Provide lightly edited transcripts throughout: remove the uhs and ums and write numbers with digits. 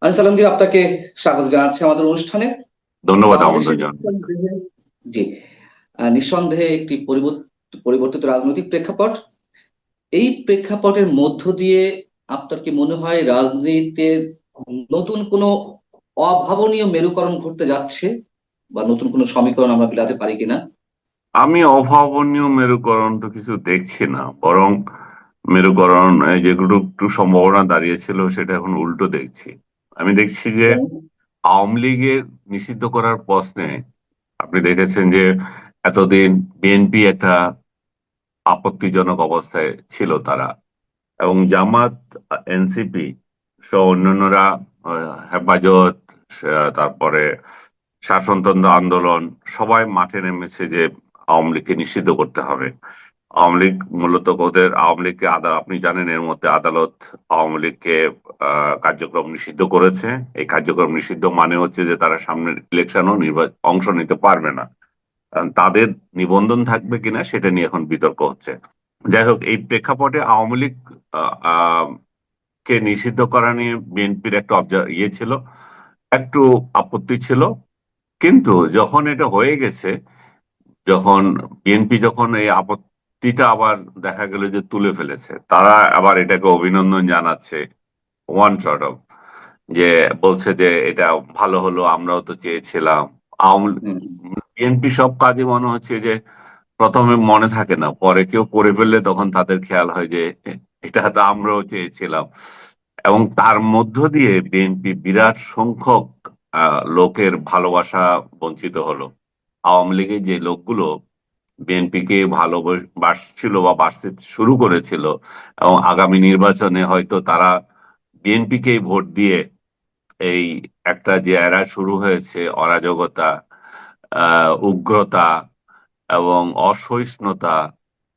আলহামদুলিল্লাহ, আপনাকে স্বাগত জানাচ্ছি আমাদের অনুষ্ঠানে। ধন্যবাদ বাংলাদেশের আমন্ত্রণ জানানোর জন্য। নিঃসন্দেহে জি নিঃসন্দেহে একটি পরিবর্তিত রাজনৈতিক প্রেক্ষাপট। এই প্রেক্ষাপটের মধ্য দিয়ে আপনার কি মনে হয় রাজনীতিতে নতুন কোনো অভাবনীয় মেরুকরণ ঘটতে যাচ্ছে, বা নতুন কোনো সমীকরণ আমরা মিলাতে পারি কিনা? আমি অভাবনীয় মেরুকরণ তো কিছু দেখছি না, বরং মেরুকরণ যেগুলো একটু সম্ভাবনা দাঁড়িয়েছিল সেটা এখন উল্টো দেখছি। আমি দেখছি যে আওয়ামী লীগের নিষিদ্ধ করার প্রশ্নে আপনি দেখেছেন যে এতদিন বিএনপি একটা আপত্তিজনক অবস্থায় ছিল তারা, এবং জামাত, এনসিপি সহ অন্যান্যরা, হেফাজত, তারপরে শাসনতন্ত্র আন্দোলন, সবাই মাঠে নেমেছে যে আওয়ামী লীগকে নিষিদ্ধ করতে হবে। আওয়ামী লীগ মূলত ওদের আওয়ামী লীগকে আপনি জানেন এর মধ্যে আদালত আওয়ামী লীগকে কার্যক্রম নিষিদ্ধ করেছে। এই কার্যক্রম নিষিদ্ধ মানে হচ্ছে যে তারা সামনের ইলেকশনও অংশ নিতে পারবে না। কারণ তাদের নিবন্ধন থাকবে কিনা সেটা নিয়ে এখন বিতর্ক হচ্ছে। যাই হোক, এই প্রেক্ষাপটে আওয়ামী লীগ আহ, আহ, কে নিষিদ্ধ করা নিয়ে বিএনপির একটা ছিল, একটু আপত্তি ছিল। কিন্তু যখন এটা হয়ে গেছে, যখন বিএনপি যখন এই আপত্তিটা আবার দেখা গেল যে তুলে ফেলেছে, তারা আবার এটাকে অভিনন্দন জানাচ্ছে। ওয়ান শর্ট অফ যে বলছে যে এটা ভালো হলো, আমরাও তো চেয়েছিলাম। আওয়ামী হুম। বিএনপি সব কাজে মনে হচ্ছে যে প্রথমে মনে থাকে না, পরে কেউ করে ফেললে তখন তাদের খেয়াল হয় যে এটা তো আমরাও চেয়েছিলাম। এবং তার মধ্য দিয়ে বিএনপি বিরাট সংখ্যক লোকের ভালোবাসা বঞ্চিত হলো। আওয়ামী লীগের যে লোকগুলো বিএনপি কে ভালোবাসছিল বা বাসতে শুরু করেছিল, এবং আগামী নির্বাচনে হয়তো তারা বিএনপি কেই ভোট দিয়ে এই একটা যে এরা শুরু হয়েছে অরাজকতা, উগ্রতা এবং অসহিষ্ণুতা,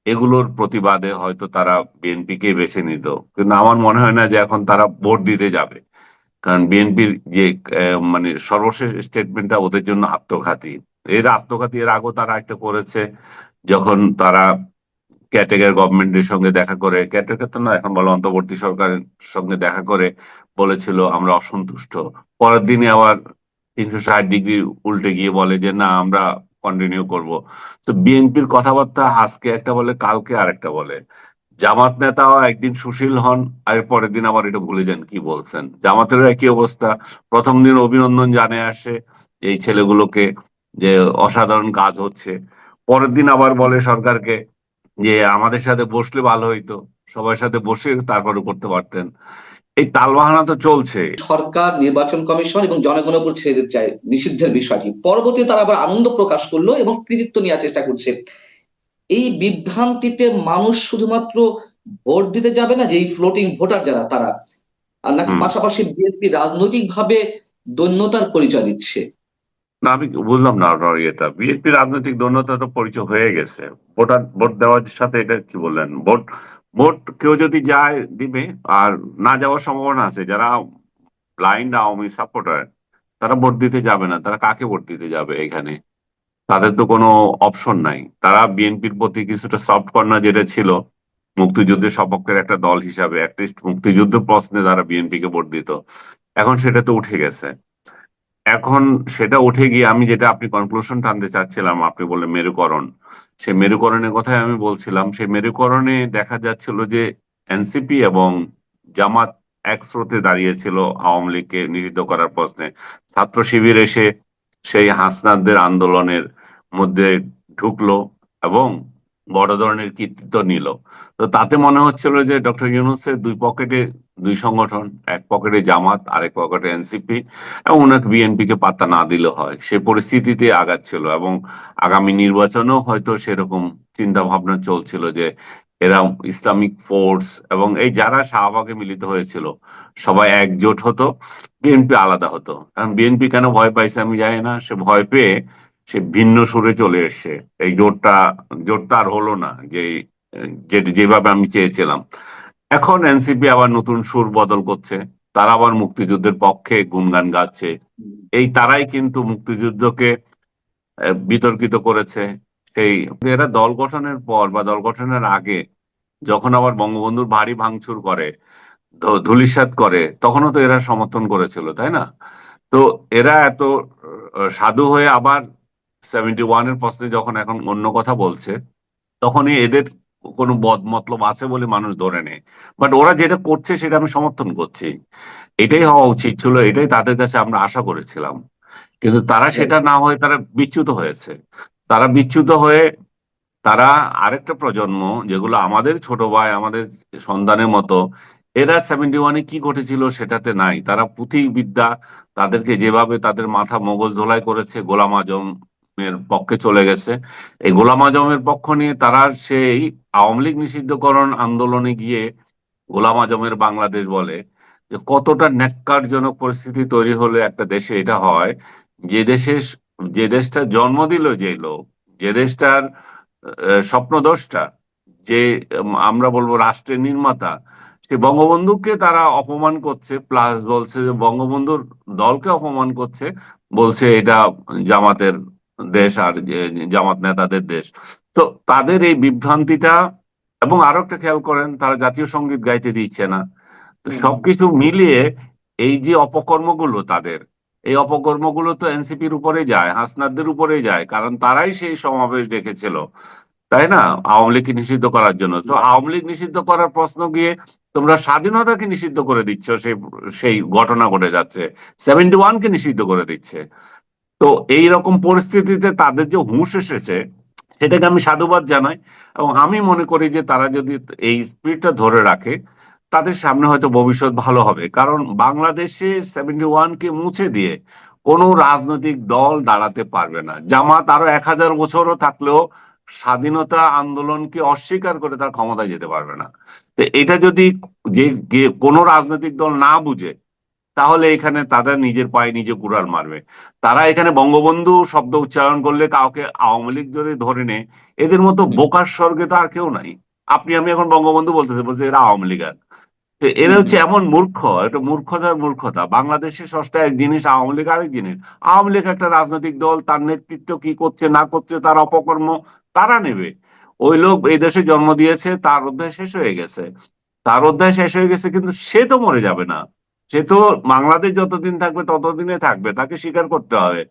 এগুলোর প্রতিবাদে হয়তো তারা বিএনপি কে বেছে নিত। কিন্তু আমার মনে হয় না যে এখন তারা ভোট দিতে যাবে। কারণ বিএনপির যে মানে সর্বশেষ স্টেটমেন্টটা ওদের জন্য আত্মঘাতী। আত্মঘাতী এর আগেও তারা একটা করেছে, যখন তারা ক্যাটেগরি গভর্নমেন্টের সঙ্গে দেখা করে, ক্যাটেগরি তো না এখন বলে অন্তর্বর্তী সরকারের সঙ্গে দেখা করে বলেছিল আমরা অসন্তুষ্ট। পরের দিনে আবার 360 ডিগ্রি উল্টে গিয়ে বলে যে না, আমরা কন্টিনিউ করব। তো বিএনপির কথাবার্তা আজকে একটা বলে, কালকে আরেকটা বলে। জামাত নেতাও একদিন সুশীল হন, আর পরের দিন আবার এটা ভুলে যান কি বলছেন। জামাতেরও একই অবস্থা। প্রথম দিন অভিনন্দন জানিয়ে আসে এই ছেলেগুলোকে, যে অসাধারণ কাজ হচ্ছে। পরের দিন আবার বলে সরকারকে যে আমাদের সাথে বসলে ভালো হইতো, সবার সাথে বসে তারপরে করতে পারতেন। এই তালবাহানা তো চলছে। সরকার, নির্বাচন কমিশন এবং জনগণের উপর ছেড়ে দিতে চায় নিষিদ্ধের বিষয়টি, পরবর্তীতে তারা আবার আনন্দ প্রকাশ করলো এবং কৃতিত্ব নেওয়ার চেষ্টা করছে। এই বিভ্রান্তিতে মানুষ শুধুমাত্র ভোট দিতে যাবে না, যে এই ফ্লোটিং ভোটার যারা তারা, আর নাকি হুম। পাশাপাশি বিএনপি রাজনৈতিক ভাবে দৈন্যতার পরিচয় দিচ্ছে? না, আমি বুঝলাম না আপনার ইয়েটা। বিএনপি রাজনৈতিক দলনেতা তো পরিচয় হয়ে গেছে। ভোট দেওয়ার সাথে এটা কি বললেন? ভোট ভোট কেউ যদি যায় দিবে, আর না যাওয়ার সম্ভাবনা আছে। যারা ব্লাইন্ড আওয়ামী সাপোর্টার, তারা ভোট দিতে যাবে না। তারা কাকে ভোট দিতে যাবে এখানে? তাদের তো কোনো অপশন নাই। তারা বিএনপির প্রতি কিছুটা সফট কর্নার যেটা ছিল, মুক্তিযুদ্ধের সপক্ষের একটা দল হিসাবে অ্যাটলিস্ট মুক্তিযুদ্ধ প্রশ্নে তারা বিএনপি কে ভোট দিত। এখন সেটা তো উঠে গেছে। এখন সেটা উঠে গিয়ে আমি যেটা আপনি কনক্লুশন টানতে চাচ্ছিলাম, আপনি বললেন মেরুকরণ। সেই মেরুকরণের কথাই আমি বলছিলাম। সেই মেরুকরণে দেখা যাচ্ছিল যে এনসিপি এবং জামাত এক স্রোতে দাঁড়িয়েছিল আওয়ামী লীগকে নিষিদ্ধ করার প্রশ্নে। ছাত্র শিবির এসে সেই হাসনাতদের আন্দোলনের মধ্যে ঢুকলো এবং বড় ধরনের কৃতিত্ব নিল। তো তাতে মনে হচ্ছিল যে ডক্টর ইউনূসের দুই পকেটে দুই সংগঠন, এক পকেটে জামাত, আরেক পকেটে এনসিপি, এবং ওনাকে বিএনপি কে পাত্তা না দিলে হয়, সে পরিস্থিতিতে আগাচ্ছিল। এবং আগামী নির্বাচনেও হয়তো সেরকম চিন্তা ভাবনা চলছিল যে এরা ইসলামিক ফোর্স এবং এই যারা শাহবাগে মিলিত হয়েছিল সবাই একজোট হতো, বিএনপি আলাদা হতো। কারণ বিএনপি কেন ভয় পাইছে আমি জানি না। সে ভয় পেয়ে সে ভিন্ন সুরে চলে এসছে। এই জোটটা আর হলো না যেভাবে আমি চেয়েছিলাম। এখন এনসিপি আবার নতুন সুর বদল করছে। তারা আবার মুক্তিযুদ্ধের পক্ষে গুণগান গাচ্ছে। এই তারাই কিন্তু মুক্তিযুদ্ধকে বিতর্কিত করেছে। সেই এরা দল গঠনের পর বা দল গঠনের আগে, যখন আবার বঙ্গবন্ধুর ভারী ভাঙচুর করে, ধূলিসাৎ করে, তখনও তো এরা সমর্থন করেছিল, তাই না? তো এরা এত সাধু হয়ে আবার 71-এর প্রশ্নে যখন এখন অন্য কথা বলছে, তখনই এদের কোনো বদ মতলব আছে বলে মানুষ ধরে নেয়। বাট ওরা যেটা করছে সেটা আমি সমর্থন করছি। এটাই হওয়া উচিত ছিল, এটাই তাদের কাছে আমরা আশা করেছিলাম। কিন্তু তারা সেটা না হয়ে তারা বিচ্যুত হয়েছে। তারা বিচ্যুত হয়ে তারা আরেকটা প্রজন্ম, যেগুলো আমাদের ছোট ভাই, আমাদের সন্তানের মতো, এরা 71-এ কি ঘটেছিল সেটাতে নাই। তারা পুঁথিবিদ্যা, তাদেরকে যেভাবে তাদের মাথা মগজ ধোলাই করেছে, গোলাম আজমের পক্ষে চলে গেছে। এই গোলাম আজমের পক্ষ নিয়ে তারা সেই আওয়ামী লীগ নিষিদ্ধকরণ আন্দোলনে গিয়ে গোলাম আজমের বাংলাদেশ বলে, যে কতটা ন্যক্কারজনক পরিস্থিতি তৈরি হলে একটা দেশে এটা হয়, যে দেশে, যে দেশটা জন্ম দিল যে লোক, যে দেশটার স্বপ্নদ্রষ্টা, যে আমরা বলবো রাষ্ট্রের নির্মাতা, সে বঙ্গবন্ধুকে তারা অপমান করছে, প্লাস বলছে যে বঙ্গবন্ধুর দলকে অপমান করছে, বলছে এটা জামাতের দেশ আর জামাত নেতাদের দেশ। তো তাদের এই বিভ্রান্তিটা, এবং আরো একটা খেয়াল করেন, তারা জাতীয় সঙ্গীত গাইতে দিচ্ছে না। তো হুম, হুম, সবকিছু মিলিয়ে এই যে অপকর্মগুলো তাদের, এই অপকর্মগুলো তো এনসিপির উপরে যায়, হাসনাতদের উপরে যায়, কারণ তারাই সেই সমাবেশ ডেকেছিল, তাই না? আওয়ামী লীগকে নিষিদ্ধ করার জন্য। তো আওয়ামী লীগ নিষিদ্ধ করার প্রশ্ন গিয়ে তোমরা স্বাধীনতাকে নিষিদ্ধ করে দিচ্ছ, সেই সেই ঘটনা ঘটে যাচ্ছে, 71-কে নিষিদ্ধ করে দিচ্ছে। তো এই রকম পরিস্থিতিতে তাদের যে হুঁশ এসেছে, সেটাকে আমি সাধুবাদ জানাই। এবং আমি মনে করি যে তারা যদি এই স্পিরিটটা ধরে রাখে, তাদের সামনে হয়তো ভবিষ্যৎ ভালো হবে। কারণ বাংলাদেশে 71-কে মুছে দিয়ে কোনো রাজনৈতিক দল দাঁড়াতে পারবে না। জামাত আরো 1000 বছরও থাকলেও স্বাধীনতা আন্দোলনকে অস্বীকার করে তার ক্ষমতায় যেতে পারবে না। তো এটা যদি কোনো রাজনৈতিক দল না বুঝে, তাহলে এখানে তাদের নিজের পায়ে নিজে কুড়াল মারবে। তারা এখানে বঙ্গবন্ধু শব্দ উচ্চারণ করলে কাউকে আওয়ামী লীগ ধরে ধরে নেয়, এদের মতো বোকার স্বর্গে তো আর কেউ নাই। আপনি আমি এখন বঙ্গবন্ধু বলতেছে, বলছে এরা আওয়ামী লীগ। আর তো এরা হুম, হচ্ছে হুম। এমন মূর্খ, এটা মূর্খতার মূর্খতা। বাংলাদেশের ষষ্ঠ এক জিনিস, আওয়ামী লীগ আরেক জিনিস। আওয়ামী লীগ একটা রাজনৈতিক দল, তার নেতৃত্ব কি করছে না করছে, তার অপকর্ম তারা নেবে। ওই লোক এই দেশে জন্ম দিয়েছে, তার অধ্যায় শেষ হয়ে গেছে। তার অধ্যায় শেষ হয়ে গেছে, কিন্তু সে তো মরে যাবে না। সে তো বাংলাদেশ যতদিন থাকবে ততদিনে থাকবে, তাকে স্বীকার করতে হবে।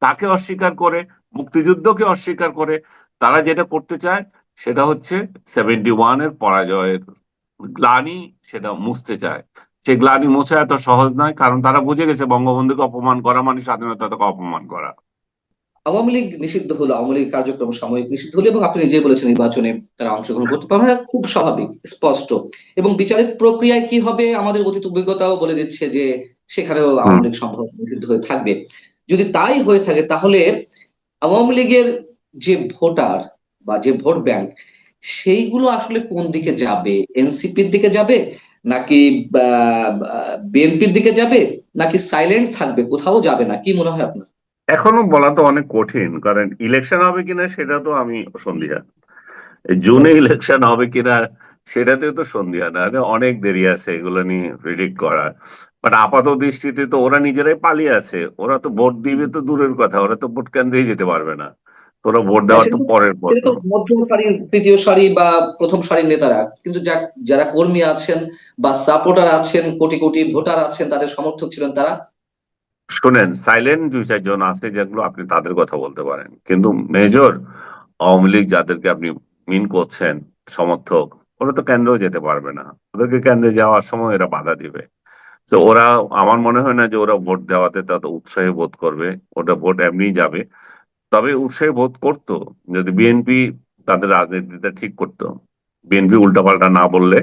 তাকে অস্বীকার করে, মুক্তিযুদ্ধকে অস্বীকার করে, তারা যেটা করতে চায় সেটা হচ্ছে 71-এর পরাজয়ের গ্লানি, সেটা মুছতে চায়। সেই গ্লানি মোছা এত সহজ নয়, কারণ তারা বুঝে গেছে বঙ্গবন্ধুকে অপমান করা মানে স্বাধীনতাকে অপমান করা। আওয়ামী লীগ নিষিদ্ধ হলো, আওয়ামী লীগ কার্যক্রম সাময়িক নিষিদ্ধ হলো, এবং আপনি নিজেই বলেছেন নির্বাচনে তারা অংশগ্রহণ করতে পারবে না, খুব স্বাভাবিক, স্পষ্ট। এবং বিচারিক প্রক্রিয়ায় কি হবে আমাদের অতীত অভিজ্ঞতাও বলে দিচ্ছে যে সেখানেও হুম। আওয়ামী লীগ সম্ভবত নিষিদ্ধ হয়ে থাকবে। যদি তাই হয়ে থাকে তাহলে আওয়ামী লীগের যে ভোটার বা যে ভোট ব্যাংক, সেইগুলো আসলে কোন দিকে যাবে? এনসিপির দিকে যাবে, নাকি বিএনপির দিকে যাবে, নাকি সাইলেন্ট থাকবে, কোথাও যাবে না? কি মনে হয় আপনার? এখনো বলা তো অনেক কঠিন, কারণ ইলেকশন হবে কিনা সেটা তো আমি সন্দিহান। এই জুনে রাইট। ইলেকশন হবে কিনা সেটাতে তো সন্দিহান, আর অনেক দেরি আছে এগুলো নিয়ে প্রিডিক্ট করার। বাট আপাত দৃষ্টিতে তো ওরা নিজেরাই পালিয়ে আছে। ওরা তো ভোট দিবে তো দূরের কথা, ওরা তো ভোট কেন্দ্রেই যেতে পারবে না। তো ওরা ভোট হ্যাঁ, দেওয়া তো পরের সেটা প্রশ্ন। তো মধ্যম সারির, তৃতীয় সারি বা প্রথম সারির নেতারা, কিন্তু যারা কর্মী আছেন বা সাপোর্টার আছেন, কোটি কোটি ভোটার আছেন, তাদের সমর্থক ছিলেন তারা। শুনেন, সাইলেন্ট 2-4 জন আছে যেগুলো, আপনি তাদের কথা বলতে পারেন, কিন্তু মেজর আওয়ামী লীগ যাদেরকে আপনি মিন করছেন সমর্থক, ওরা তো কেন্দ্রেও যেতে পারবে না। ওদেরকে কেন্দ্রে যাওয়ার সময় এরা বাধা দিবে। তো ওরা, আমার মনে হয় না যে ওরা ভোট দেওয়াতে তত উৎসাহী বোধ করবে। ওটা ভোট এমনিই যাবে। তবে উৎসাহী বোধ করতো যদি বিএনপি তাদের রাজনীতিটা ঠিক করতো। বিএনপি উল্টাপাল্টা না বললে,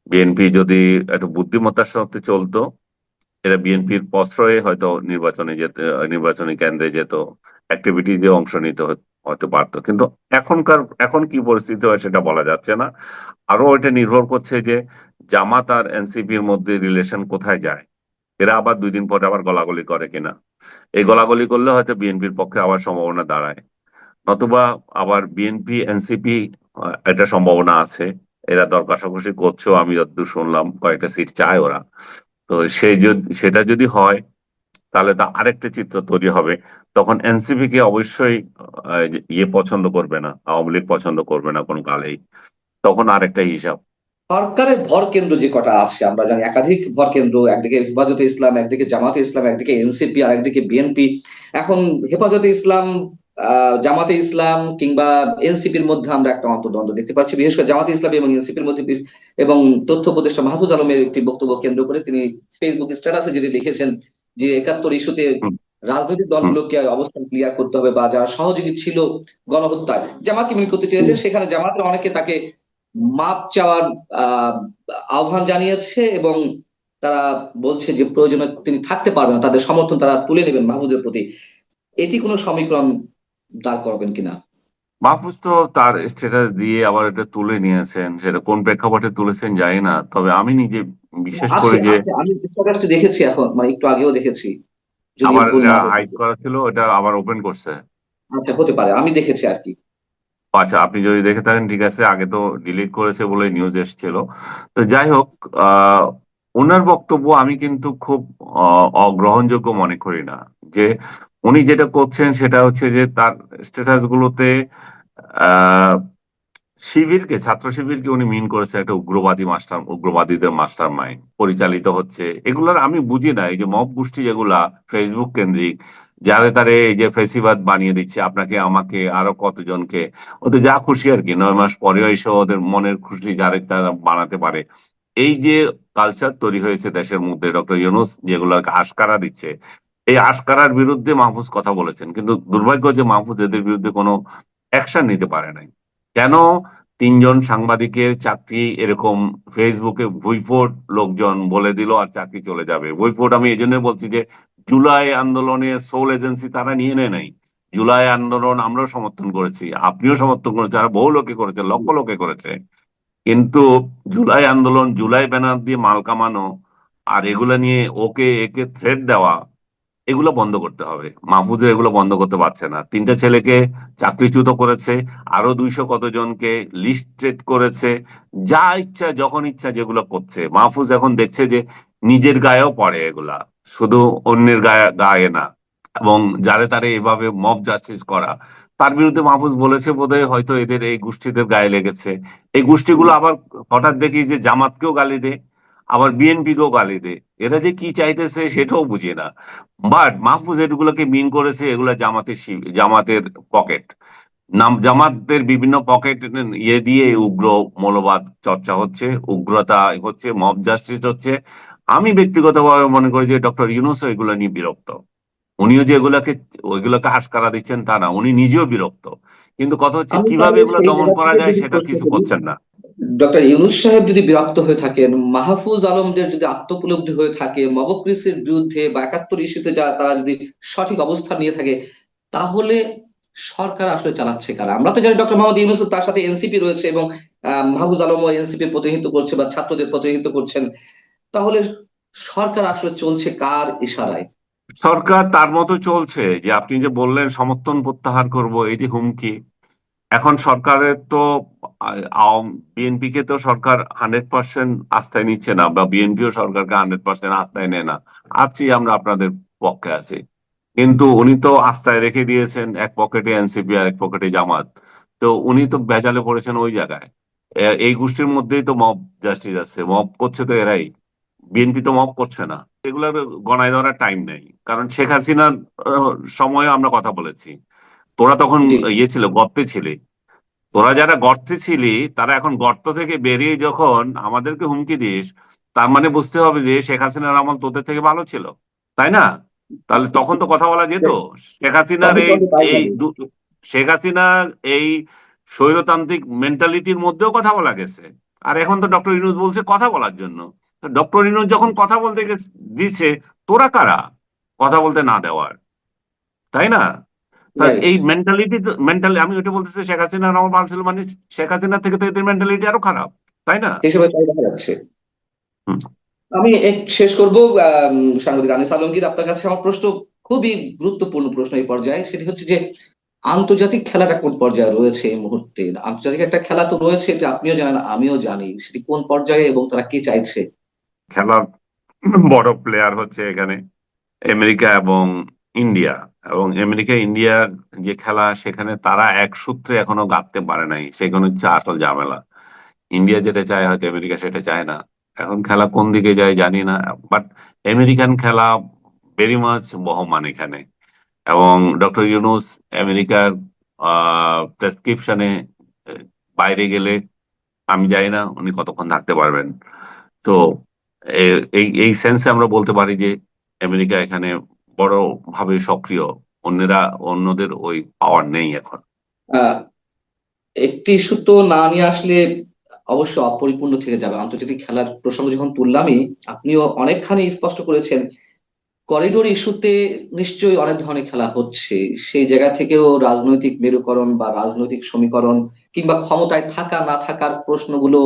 বিএনপি যদি একটু বুদ্ধিমত্তার সাথে চলতো, এরা বিএনপির প্রশ্রয়ে হয়তো নির্বাচনে যেতে, নির্বাচনী কেন্দ্রে যেত, অ্যাক্টিভিটিজে অংশ নিতে হতে পারতো। কিন্তু এখন কি পরিস্থিতি হয় সেটা বলা যাচ্ছে না। আরো এটা নির্ভর করছে যে জামাত আর এনসিপির মধ্যে রিলেশন কোথায় যায়। এরা আবার 2 দিন পরে আবার গলাগলি করে কিনা। এই গলাগলি করলে হয়তো বিএনপির পক্ষে আবার সম্ভাবনা দাঁড়ায়। নতুবা আবার বিএনপি এনসিপি, একটা সম্ভাবনা আছে। এরা দর কষাকষি করছেও, আমি যতদূর শুনলাম কয়েকটা সিট চায় ওরা। তো সেই যদি সেটা যদি হয়, তাহলে তা আরেকটা চিত্র তৈরি হবে। তখন এনসিপি কে অবশ্যই ইয়ে পছন্দ করবে না, আওয়ামী লীগ পছন্দ করবে না কোনো কালেই। তখন আরেকটা হিসাব। সরকারের ভর কেন্দ্র যে কটা আছে আমরা জানি, একাধিক ভর কেন্দ্র, একদিকে হেফাজতে ইসলাম, একদিকে জামাতে ইসলাম, একদিকে এনসিপি, আর একদিকে বিএনপি। এখন হেফাজতে ইসলাম, জামাতে ইসলাম কিংবা এনসিপির মধ্যে আমরা একটা অন্তর্দ্বন্দ্ব দেখতে পাচ্ছি, বিশেষ করে জামাতে ইসলাম এবং এনসিপির মধ্যে। এবং তথ্য উপদেষ্টা মাহফুজ আলমের একটি বক্তব্য কেন্দ্র করে তিনি ফেসবুক স্ট্যাটাসে যেটি লিখেছেন যে 71 ইস্যুতে হুম, রাজনৈতিক হুম, দলগুলোকে অবস্থান ক্লিয়ার করতে হবে, বা যারা সহযোগী ছিল গণহত্যায় জামাতকে মিল করতে চেয়েছেন, সেখানে জামাতের অনেকে তাকে মাপ চাওয়ার আহ আহ্বান জানিয়েছে, এবং তারা বলছে যে প্রয়োজনে তিনি থাকতে পারবেন না, তাদের সমর্থন তারা তুলে নেবেন মাহফুজের প্রতি। এটি কোনো সমীকরণ দাঁড় করাবেন কিনা? মাহফুজ তো তার স্ট্যাটাস দিয়ে আবার এটা তুলে নিয়েছেন, সেটা কোন প্রেক্ষাপটে তুলেছেন জানি না, তবে আমি নিজে বিশ্বাস আছে করি যে আছে, আমি স্ট্যাটাসটি দেখেছি, এখন মানে একটু আগেও দেখেছি, যদিও আবার ভুল না হতে হাইড পারে। করা ছিল, এটা আবার ওপেন করছে। আচ্ছা, হতে পারে, আমি দেখেছি আর কি। আচ্ছা, আপনি যদি দেখে থাকেন ঠিক আছে, আগে তো ডিলিট করেছে বলে নিউজ এসেছিল। তো যাই হোক, আহ ওনার বক্তব্য আমি কিন্তু খুব অগ্রহণযোগ্য মনে করি না। যে উনি যেটা করছেন সেটা হচ্ছে যে তার স্ট্যাটাস গুলোতে আহ শিবিরকে, ছাত্র শিবিরকে উনি মিন করেছে একটা উগ্রবাদী মাস্টার, উগ্রবাদীদের মাস্টার মাইন্ড পরিচালিত হচ্ছে। এগুলার আমি বুঝি না, এই যে মব গোষ্ঠী যেগুলা ফেসবুক কেন্দ্রিক, যারে তারে এই যে ফেসিবাদ বানিয়ে দিচ্ছে, আপনাকে আমাকে আরো কতজনকে, ওদের যা খুশি আর কি, 9 মাস পরেও এসে ওদের মনের খুশি যারে তারা বানাতে পারে। এই যে কালচার তৈরি হয়েছে দেশের মধ্যে, ডক্টর ইউনূস যেগুলোকে আশকারা দিচ্ছে, এই আশকারার বিরুদ্ধে মাহফুজ কথা বলেছেন, কিন্তু দুর্ভাগ্য যে মাহফুজ এদের বিরুদ্ধে কোনো অ্যাকশন নিতে পারে নাই। কেন? 3জন সাংবাদিকের চাকরি এরকম ফেসবুকে ভুইফোট লোকজন বলে দিল আর চাকরি চলে যাবে। ভুইফোট আমি এই জন্য বলছি যে জুলাই আন্দোলনের সোল এজেন্সি তারা নিয়ে নেয় নাই। জুলাই আন্দোলন আমরাও সমর্থন করেছি, আপনিও সমর্থন করেছেন, আর বহু লোকে করেছে, লক্ষ লোকে করেছে। কিন্তু জুলাই আন্দোলন, জুলাই ব্যানার দিয়ে মাল কামানো আর এগুলা নিয়ে ওকে একে থ্রেট দেওয়া, এগুলো বন্ধ করতে হবে। মাহফুজের এগুলো বন্ধ করতে পারছে না। 3টে ছেলেকে চাকরিচ্যুত করেছে, আরো 200 কতজনকে লিস্টেড করেছে, যা ইচ্ছা যখন ইচ্ছা যেগুলো করছে। মাহফুজ এখন দেখছে যে নিজের গায়েও পড়ে এগুলা, শুধু অন্যের গায়ে গায়ে না। এবং যারে তারে এভাবে মব জাস্টিস করা, তার বিরুদ্ধে মাহফুজ বলেছে বোধহয় হয়তো এদের এই গোষ্ঠীদের গায়ে লেগেছে। এই গোষ্ঠীগুলো আবার হঠাৎ দেখি যে জামাতকেও গালি দেয়, আবার বিএনপিকেও গালি দেয়। এরা যে কি চাইতেছে সেটাও বুঝি না। বাট মাহফুজ এগুলোকে মিন করেছে এগুলা জামাতের জামাতের পকেট, নাম জামাতের বিভিন্ন পকেট ইয়ে দিয়ে উগ্র মৌলবাদ চর্চা হচ্ছে, উগ্রতা হচ্ছে, মব জাস্টিস হচ্ছে। আমি ব্যক্তিগতভাবে মনে করি যে ডক্টর ইউনূসও এগুলো নিয়ে বিরক্ত। উনিও যে এগুলাকে ওইগুলোকে আশকারা দিচ্ছেন তা না, উনি নিজেও বিরক্ত। কিন্তু কথা হচ্ছে আমি কিভাবে তাহলে এগুলো সেই দমন জায়গা করা থেকে যায় যদি সেটা প্রশ্ন কিছু করি, করছেন না। ডক্টর ইউনূস সাহেব যদি বিরক্ত হয়ে থাকেন, মাহফুজ আলমদের যদি আত্মোপলব্ধি হয়ে থাকে মবক্রিসের বিরুদ্ধে বা 71 ইস্যুতে যা তারা যদি সঠিক অবস্থান নিয়ে থাকে, তাহলে সরকার আসলে চালাচ্ছে কারা? আমরা তো জানি ডক্টর মোহাম্মদ ইউনূস, তার সাথে এনসিপি রয়েছে, এবং মাহফুজ আলমও এনসিপির প্রতিনিধিত্ব করছে বা ছাত্রদের প্রতিনিধিত্ব করছেন। তাহলে সরকার আসলে চলছে কার ইশারায়? সরকার তার মতো চলছে, যে আপনি যে বললেন সমর্থন প্রত্যাহার করব, এই যে হুমকি। এখন সরকারের তো বিএনপি কে তো সরকার 100% আস্থায় নিচ্ছে না, বা বিএনপিও সরকারকে 100% আস্থায় নেয় না। আছি আমরা আপনাদের পক্ষে আছি, কিন্তু উনি তো আস্থায় রেখে দিয়েছেন এক পকেটে এনসিপি আর এক পকেটে জামাত। তো উনি তো ভেজালে পড়েছেন ওই জায়গায়। এই গোষ্ঠীর মধ্যেই তো মব জাস্টিস আছে, মব করছে তো এরাই, বিএনপি তো মব করছে না। এগুলোর গণায় ধরার টাইম নেই, কারণ শেখ হাসিনার সময়ে আমরা কথা বলেছি। তোরা তখন জি। ইয়ে ছিল, গর্তে ছিলে। তোরা যারা গর্তে ছিলি তারা এখন গর্ত থেকে বেরিয়ে যখন আমাদেরকে হুমকি দিস, তার মানে বুঝতে হবে যে শেখ হাসিনার আমল তোদের থেকে ভালো ছিল, তাই না? তাহলে তখন তো কথা বলা যেত। শেখ হাসিনার কবে এই কবে তাই এই জানি। শেখ হাসিনার এই স্বৈরতান্ত্রিক মেন্টালিটির মধ্যেও কথা বলা গেছে। আর এখন তো ডক্টর ইউনূস বলছে কথা বলার জন্য। ডক্টর ইউনূস যখন কথা বলতে দিছে, তোরা কারা কথা বলতে না দেওয়ার, তাই না? তা রাইট। এই মেন্টালি আমি ওইটা বলতেছি, শেখ হাসিনার আমার ভালো ছিল মানে শেখ হাসিনা থেকে তো এদের মেন্টালিটি আরো খারাপ, তাই না? হিসেবে তাই দেখা যাচ্ছে। হুম। আমি শেষ করব। সাংবাদিক আনিস আলমগীর, আপনার কাছে আমার প্রশ্ন খুবই গুরুত্বপূর্ণ প্রশ্ন এই পর্যায়ে, সেটি হচ্ছে যে আন্তর্জাতিক খেলাটা কোন পর্যায়ে রয়েছে এই মুহূর্তে? আন্তর্জাতিক একটা খেলা তো রয়েছে, এটা আপনিও জানেন আমিও জানি, সেটি কোন পর্যায়ে এবং তারা কি চাইছে? খেলার বড় প্লেয়ার হচ্ছে এখানে আমেরিকা এবং ইন্ডিয়া। এবং আমেরিকা ইন্ডিয়ার যে খেলা, সেখানে তারা এক সূত্রে এখনো গাঁথতে পারে নাই, সেখানে হচ্ছে আসল ঝামেলা। ইন্ডিয়া যেটা চায় হয়তো আমেরিকা সেটা চায় না। এখন খেলা কোন দিকে যায় জানি না, বাট আমেরিকান খেলা ভেরি মাচ বহমান এখানে। এবং ডক্টর ইউনূস আমেরিকার প্রেসক্রিপশনে বাইরে গেলে আমি জানি না উনি কতক্ষণ থাকতে পারবেন। তো এই এই সেন্সে আমরা বলতে পারি যে আমেরিকা এখানে বড় ভাবে সক্রিয়। অন্যদের ওই পাওয়ার নেই এখন। আহ একটি ইস্যু তো না নিয়ে আসলে অবশ্য অপরিপূর্ণ থেকে যাবে। আন্তর্জাতিক খেলার প্রসঙ্গ যখন তুললামই, আপনিও অনেকখানি স্পষ্ট করেছেন, করিডোর ইস্যুতে নিশ্চয়ই অনেক ধরনের খেলা হচ্ছে। সেই জায়গা থেকেও রাজনৈতিক মেরুকরণ বা রাজনৈতিক সমীকরণ কিংবা ক্ষমতায় থাকা না থাকার প্রশ্নগুলো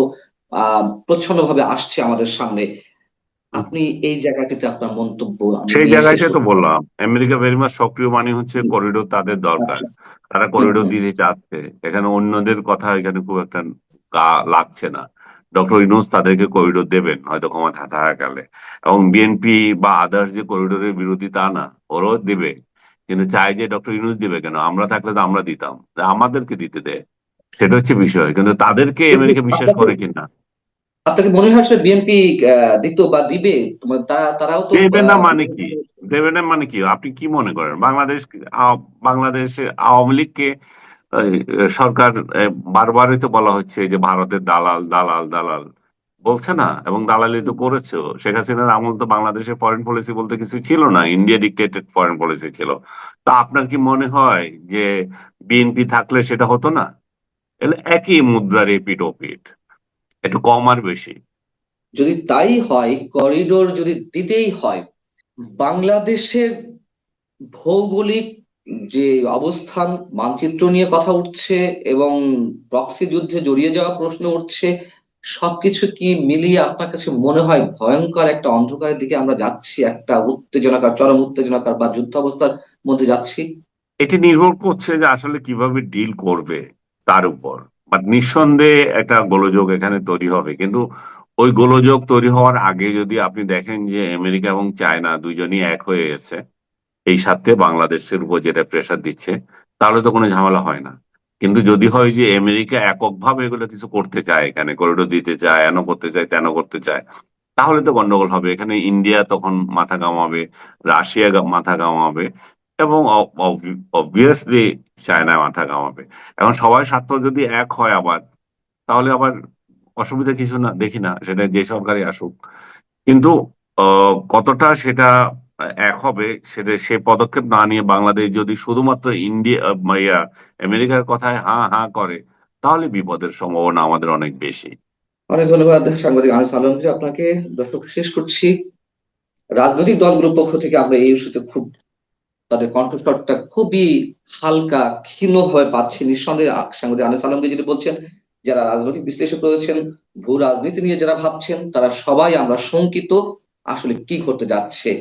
প্রচ্ছন্নভাবে আসছে আমাদের সামনে। আপনি এই জায়গাটিতে আপনার মন্তব্য আমি সেই নিয়ে শেষ জায়গাটাই তো করতে বললাম, আমেরিকা ভেরি মাচ সক্রিয়, মানে হচ্ছে করিডোর তাদের দরকার। তারা হুম করিডোর হুম দিতে চাচ্ছে, এখানে অন্যদের কথা এখানে খুব একটা গা লাগছে না। ডক্টর ইউনূস তাদেরকে করিডোর দেবেন হয়তো ক্ষমতা থাকাকালে। এবং বিএনপি বা আদার্স যে করিডোরের বিরোধী তা না, ওরাও দিবে। কিন্তু চাই যে ডক্টর ইউনূস দিবে কেন, আমরা থাকলে তো আমরা দিতাম, তা আমাদেরকে দিতে দেয়। সেটা হচ্ছে বিষয়, কিন্তু তাদেরকে কিন্তু আমেরিকা বিশ্বাস আপনাকে করে কিনা। আপনাকে মনে হয় আসলে বিএনপি দিত বা দিবে? তারাও তো দেবে না মানে কি? দেবে না মানে কি? আপনি কি মনে করেন বাংলাদেশে আওয়ামী লীগকে এই, সরকার বারবারই তো বলা হচ্ছে যে ভারতের দালাল দালাল দালাল, বলছে না? এবং দালালি তো করেছেও। শেখ হাসিনার আমল তো বাংলাদেশের ফরেন পলিসি বলতে কিছু ছিল না, ইন্ডিয়া ডিক্টেটেড ফরেন পলিসি ছিল। তা আপনার কি মনে হয় যে বিএনপি থাকলে সেটা হতো না? এগুলো একই মুদ্রার এপিঠ ওপিঠ, একটু কম আর বেশি। যদি তাই হয়, করিডোর যদি দিতেই হয়, বাংলাদেশের ভৌগোলিক যে অবস্থান, মানচিত্র নিয়ে কথা উঠছে এবং প্রক্সি যুদ্ধে জড়িয়ে যাওয়া প্রশ্ন উঠছে, সবকিছু কি মিলিয়ে আপনার কাছে মনে হয় ভয়ঙ্কর একটা অন্ধকারের দিকে আমরা যাচ্ছি, একটা উত্তেজনাকার, চরম উত্তেজনাকার বা যুদ্ধ অবস্থার মধ্যে যাচ্ছি? এটি নির্ভর করছে যে আসলে কিভাবে ডিল করবে তার উপর। বাট নিঃসন্দেহে একটা গোলযোগ এখানে তৈরি হবে, কিন্তু ওই গোলযোগ তৈরি হওয়ার আগে যদি আপনি দেখেন যে আমেরিকা এবং চায়না দুইজনই এক হয়ে গেছে এই সাথে বাংলাদেশের উপর যেটা প্রেসার দিচ্ছে, তাহলে তো কোনো ঝামেলা হয় না। কিন্তু যদি হয় যে আমেরিকা এককভাবে এগুলো কিছু করতে চায়, এখানে করিডোর দিতে চায়, এন করতে চায় তেন করতে চায়, তাহলে তো গন্ডগোল হবে। এখানে ইন্ডিয়া তখন মাথা ঘামাবে, রাশিয়া মাথা ঘামাবে, এবং অবভিয়াসলি চায়না মাথা ঘামাবে। এখন সবাই স্বার্থ যদি এক হয় আবার, তাহলে আবার অসুবিধা কিছু না দেখি না, সেটা যে সরকারই আসুক। কিন্তু কতটা সেটা এক হবে, সেটা সে পদক্ষেপ না নিয়ে বাংলাদেশ যদি শুধুমাত্র ইন্ডিয়া আমেরিকার কথায় হ্যাঁ হ্যাঁ করে, তাহলে বিপদের সম্ভাবনা আমাদের অনেক বেশি। অনেক ধন্যবাদ সাংবাদিক আনিস আলমগীর আপনাকে। দর্শক, শেষ করছি। রাজনৈতিক দলগুলোর পক্ষ থেকে আমরা এই ইস্যুতে খুব, তাদের কণ্ঠস্বরটা খুবই হালকা, ক্ষীণভাবে পাচ্ছি। নিঃসন্দেহে সাংবাদিক আনিস আলমগীর যেটা বলছেন, যারা রাজনৈতিক বিশ্লেষক রয়েছেন, ভূ রাজনীতি নিয়ে যারা ভাবছেন, তারা সবাই আমরা শঙ্কিত আসলে কি ঘটতে যাচ্ছে।